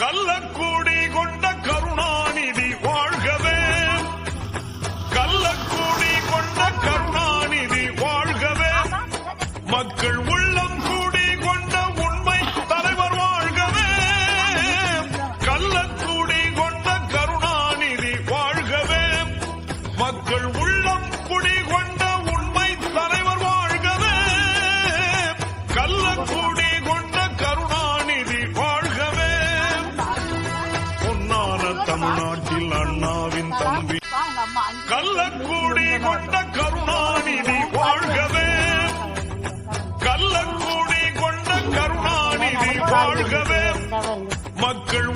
கள்ளக்கூடி கொண்ட கருணாநிதி வாழ்கவே, கள்ளக்கூடி கொண்ட கருணாநிதி வாழ்கவே, மக்கள் உள்ளம் கூடி கொண்ட உண்மை தலைவர் வாழ்கவே, கள்ளக்கூடி கொண்ட கருணாநிதி வாழ்கவே, மக்கள் உள்ளம் குடி கொண்ட உண்மை தலைவர் வாழ்கவே, கள்ளக்கூடி கொண்ட கருணாநிதி வாழ்கவே, பொன்னான தமிழ்நாட்டில் அண்ணாவின் தம்பி கள்ளக்கூடி கொண்ட கருணாநிதி வாழ்கவே, கள்ளக்கூடி கொண்ட கருணாநிதி வாழ்கவே, மக்கள்